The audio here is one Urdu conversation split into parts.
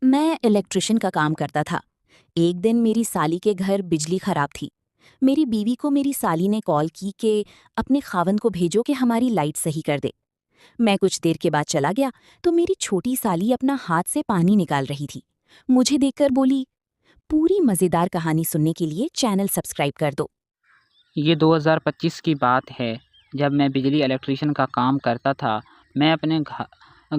میں الیکٹریشین کا کام کرتا تھا۔ ایک دن میری سالی کے گھر بجلی خراب تھی۔ میری بیوی کو میری سالی نے کال کی کہ اپنے خاوند کو بھیجو کہ ہماری لائٹ صحیح کر دے۔ میں کچھ دیر کے بعد چلا گیا تو میری چھوٹی سالی اپنا ہاتھ سے پانی نکال رہی تھی۔ مجھے دیکھ کر بولی، پوری مزیدار کہانی سننے کے لیے چینل سبسکرائب کر دو۔ یہ 2025 کی بات ہے، جب میں بجلی الیکٹریشین کا کام کرتا تھا۔ میں اپنے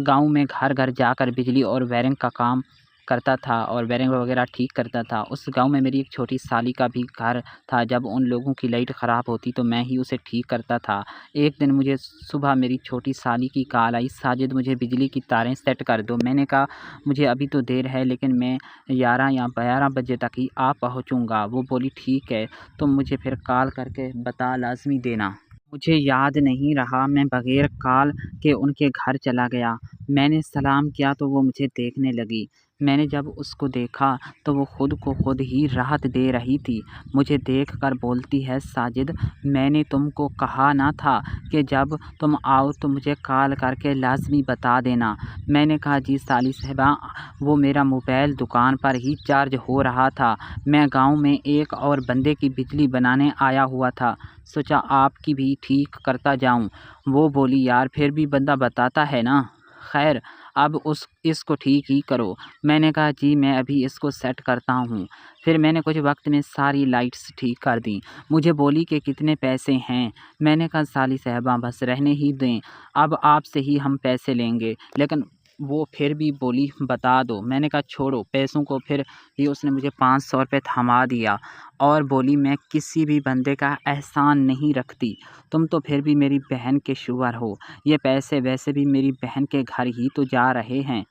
گاؤں میں گھر گھر جا کر بجلی اور وائرنگ کا کام کرتا تھا اور وائرنگ وغیرہ ٹھیک کرتا تھا۔ اس گاؤں میں میری ایک چھوٹی سالی کا بھی گھر تھا۔ جب ان لوگوں کی لائٹ خراب ہوتی تو میں ہی اسے ٹھیک کرتا تھا۔ ایک دن مجھے صبح میری چھوٹی سالی کی کال آئی، ساجد مجھے بجلی کی تاریں سیٹ کر دو۔ میں نے کہا مجھے ابھی تو دیر ہے، لیکن میں 11 یا 12 بجے تک ہی پہنچوں گا۔ وہ بولی ٹھیک ہے، تم مجھے پھر کال کر کے بتا لازمی دینا۔ مجھے یاد نہیں رہا، میں بغیر کال کے ان کے گھر چلا گیا۔ میں نے سلام کیا تو وہ مجھے دیکھنے لگی۔ میں نے جب اس کو دیکھا تو وہ خود کو خود ہی راحت دے رہی تھی۔ مجھے دیکھ کر بولتی ہے، ساجد میں نے تم کو کہا نہ تھا کہ جب تم آؤ تو مجھے کال کر کے لازمی بتا دینا۔ میں نے کہا جی سالی صاحبہ، وہ میرا موبائل دکان پر ہی چارج ہو رہا تھا۔ میں گاؤں میں ایک اور بندے کی بجلی بنانے آیا ہوا تھا، سوچا آپ کی بھی ٹھیک کرتا جاؤں۔ وہ بولی یار پھر بھی بندہ بتاتا ہے نا، خیر اب اس کو ٹھیک ہی کرو۔ میں نے کہا جی میں ابھی اس کو سیٹ کرتا ہوں۔ پھر میں نے کچھ وقت میں ساری لائٹس ٹھیک کر دیں۔ مجھے بولی کہ کتنے پیسے ہیں؟ میں نے کہا سالی صاحبہ بس رہنے ہی دیں، اب آپ سے ہی ہم پیسے لیں گے۔ لیکن وہ پھر بھی بولی بتا دو۔ میں نے کہا چھوڑو پیسوں کو۔ پھر بھی اس نے مجھے 500 روپے تھما دیا اور بولی میں کسی بھی بندے کا احسان نہیں رکھتی، تم تو پھر بھی میری بہن کے شوہر ہو، یہ پیسے ویسے بھی میری بہن کے گھر ہی تو جا رہے ہیں۔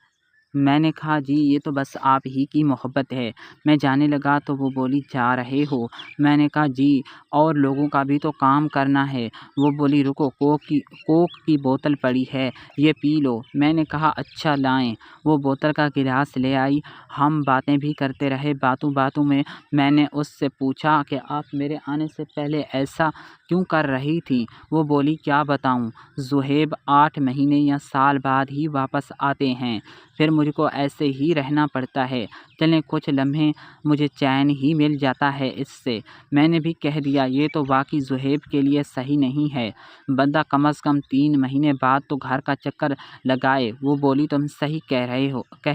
میں نے کہا جی یہ تو بس آپ ہی کی محبت ہے۔ میں جانے لگا تو وہ بولی جا رہے ہو؟ میں نے کہا جی اور لوگوں کا بھی تو کام کرنا ہے۔ وہ بولی رکو، کوک کی بوتل پڑی ہے، یہ پی لو۔ میں نے کہا اچھا لائیں۔ وہ بوتل کا گلاس لے آئی، ہم باتیں بھی کرتے رہے۔ باتوں باتوں میں نے اس سے پوچھا کہ آپ میرے آنے سے پہلے ایسا کیوں کر رہی تھی؟ وہ بولی کیا بتاؤں زہیب، 8 مہینے یا سال بعد ہی واپس آتے ہیں، پھر مجھ کو ایسے ہی رہنا پڑتا ہے، چلیں کچھ لمحے مجھے چین ہی مل جاتا ہے اس سے۔ میں نے بھی کہہ دیا یہ تو واقعی زہیب کے لیے صحیح نہیں ہے، بندہ کم از کم 3 مہینے بعد تو گھر کا چکر لگائے۔ وہ بولی تم صحیح کہہ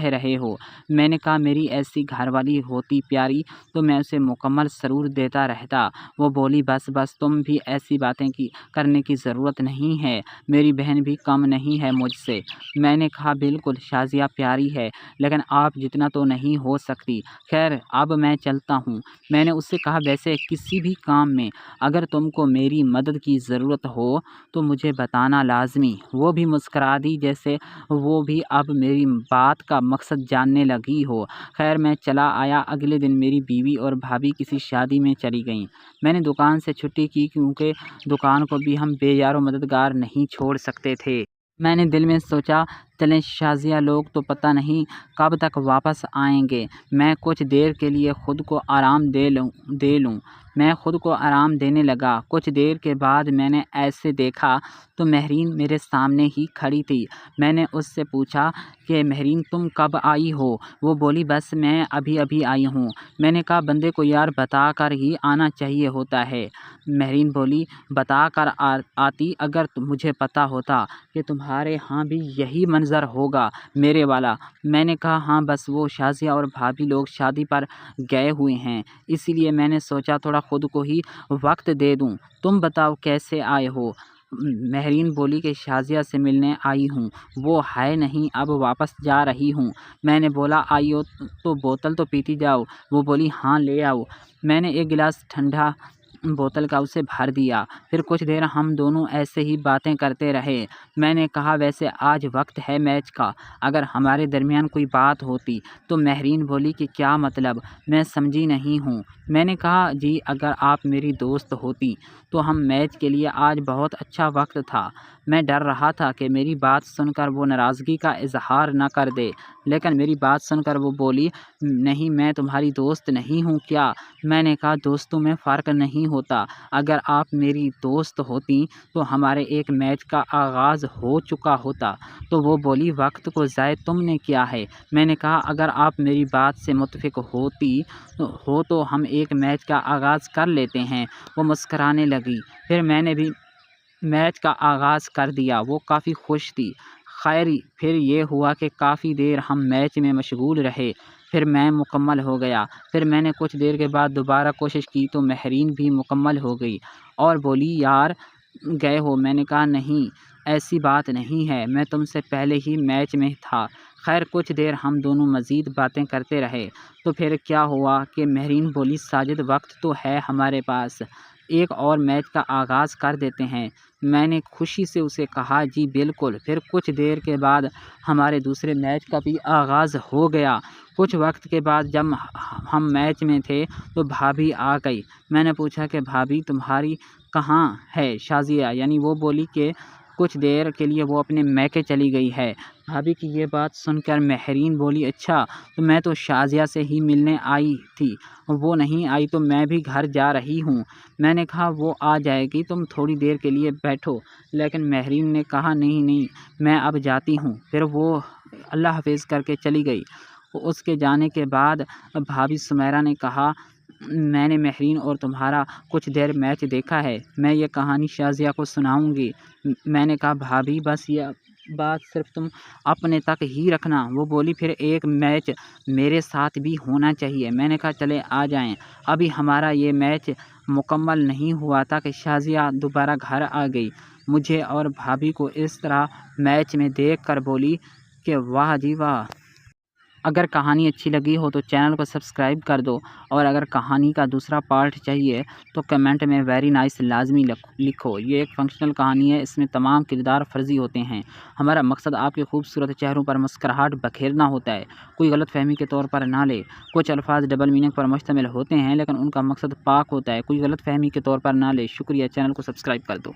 رہے ہو۔ میں نے کہا میری ایسی گھر والی ہوتی پیاری تو میں اسے مکمل سرور دیتا رہتا۔ وہ بولی بس بس تم بھی ایسی باتیں کرنے کی ضرورت نہیں ہے، میری بہن بھی کم نہیں ہے مجھ سے۔ میں نے کہا بالکل شازیہ پیاری ہے، لیکن آپ جتنا تو نہیں ہو سکتی۔ خیر اب میں چلتا ہوں۔ میں نے اس سے کہا ویسے کسی بھی کام میں اگر تم کو میری مدد کی ضرورت ہو تو مجھے بتانا لازمی۔ وہ بھی مسکرا دی جیسے وہ بھی اب میری بات کا مقصد جاننے لگی ہو۔ خیر میں چلا آیا۔ اگلے دن میری بیوی اور بھابھی کسی شادی میں چلی گئیں۔ میں نے دکان سے چھٹی کی کیونکہ دکان کو بھی ہم بے یار و مددگار نہیں چھوڑ سکتے تھے۔ میں نے دل میں سوچا چلیں شازیہ لوگ تو پتہ نہیں کب تک واپس آئیں گے، میں کچھ دیر کے لیے خود کو آرام دے لوں۔ میں خود کو آرام دینے لگا۔ کچھ دیر کے بعد میں نے ایسے دیکھا تو مہرین میرے سامنے ہی کھڑی تھی۔ میں نے اس سے پوچھا کہ مہرین تم کب آئی ہو؟ وہ بولی بس میں ابھی آئی ہوں۔ میں نے کہا بندے کو یار بتا کر ہی آنا چاہیے ہوتا ہے۔ مہرین بولی بتا کر آتی اگر مجھے پتا ہوتا کہ تمہارے ہاں بھی یہی منظر ہوگا میرے والا۔ میں نے کہا ہاں بس وہ شازیہ اور بھابھی لوگ شادی پر گئے ہوئے ہیں، اسی لیے میں نے سوچا تھوڑا خود کو ہی وقت دے دوں۔ تم بتاؤ کیسے آئے ہو؟ مہرین بولی کہ شازیہ سے ملنے آئی ہوں، وہ ہے نہیں، اب واپس جا رہی ہوں۔ میں نے بولا آئی ہو تو بوتل تو پیتی جاؤ۔ وہ بولی ہاں لے آؤ۔ میں نے ایک گلاس ٹھنڈا بوتل کا اسے بھر دیا۔ پھر کچھ دیر ہم دونوں ایسے ہی باتیں کرتے رہے۔ میں نے کہا ویسے آج وقت ہے میچ کا، اگر ہمارے درمیان کوئی بات ہوتی تو مہرین بولی کہ کیا مطلب؟ میں سمجھی نہیں ہوں۔ میں نے کہا جی اگر آپ میری دوست ہوتی تو ہم میچ کے لیے آج بہت اچھا وقت تھا۔ میں ڈر رہا تھا کہ میری بات سن کر وہ ناراضگی کا اظہار نہ کر دے، لیکن میری بات سن کر وہ بولی نہیں میں تمہاری دوست نہیں ہوں کیا؟ میں نے کہا دوستوں میں فرق نہیں ہوتا۔ اگر آپ میری دوست ہوتیں تو ہمارے ایک میچ کا آغاز ہو چکا ہوتا۔ تو وہ بولی وقت کو ضائع تم نے کیا ہے۔ میں نے کہا اگر آپ میری بات سے متفق ہو تو ہم ایک میچ کا آغاز کر لیتے ہیں۔ وہ مسکرانے لگی۔ پھر میں نے بھی میچ کا آغاز کر دیا۔ وہ کافی خوش تھی۔ خیر پھر یہ ہوا کہ کافی دیر ہم میچ میں مشغول رہے۔ پھر میں مکمل ہو گیا۔ پھر میں نے کچھ دیر کے بعد دوبارہ کوشش کی تو مہرین بھی مکمل ہو گئی اور بولی یار گئے ہو۔ میں نے کہا نہیں ایسی بات نہیں ہے، میں تم سے پہلے ہی میچ میں تھا۔ خیر کچھ دیر ہم دونوں مزید باتیں کرتے رہے۔ تو پھر کیا ہوا کہ مہرین بولی ساجد وقت تو ہے ہمارے پاس، ایک اور میچ کا آغاز کر دیتے ہیں۔ میں نے خوشی سے اسے کہا جی بالکل۔ پھر کچھ دیر کے بعد ہمارے دوسرے میچ کا بھی آغاز ہو گیا۔ کچھ وقت کے بعد جب ہم میچ میں تھے تو بھابھی آ گئی۔ میں نے پوچھا کہ بھابھی تمہاری کہاں ہے شازیہ، یعنی وہ بولی کہ کچھ دیر کے لیے وہ اپنے میکے چلی گئی ہے۔ بھابھی کی یہ بات سن کر مہرین بولی اچھا تو میں تو شازیہ سے ہی ملنے آئی تھی، وہ نہیں آئی تو میں بھی گھر جا رہی ہوں۔ میں نے کہا وہ آ جائے گی، تم تھوڑی دیر کے لیے بیٹھو، لیکن مہرین نے کہا نہیں میں اب جاتی ہوں۔ پھر وہ اللہ حافظ کر کے چلی گئی۔ اس کے جانے کے بعد بھابھی سمیرہ نے کہا میں نے مہرین اور تمہارا کچھ دیر میچ دیکھا ہے، میں یہ کہانی شازیہ کو سناؤں گی۔ میں نے کہا بھابھی بس یہ بات صرف تم اپنے تک ہی رکھنا۔ وہ بولی پھر ایک میچ میرے ساتھ بھی ہونا چاہیے۔ میں نے کہا چلے آ جائیں۔ ابھی ہمارا یہ میچ مکمل نہیں ہوا تھا کہ شازیہ دوبارہ گھر آ گئی۔ مجھے اور بھابھی کو اس طرح میچ میں دیکھ کر بولی کہ واہ جی واہ۔ اگر کہانی اچھی لگی ہو تو چینل کو سبسکرائب کر دو، اور اگر کہانی کا دوسرا پارٹ چاہیے تو کمنٹ میں ویری نائس لازمی لکھو۔ یہ ایک فنکشنل کہانی ہے، اس میں تمام کردار فرضی ہوتے ہیں۔ ہمارا مقصد آپ کے خوبصورت چہروں پر مسکراہٹ بکھیرنا ہوتا ہے۔ کوئی غلط فہمی کے طور پر نہ لے۔ کچھ الفاظ ڈبل میننگ پر مشتمل ہوتے ہیں لیکن ان کا مقصد پاک ہوتا ہے، کوئی غلط فہمی کے طور پر نہ لے۔ شکریہ، چینل کو سبسکرائب کر دو۔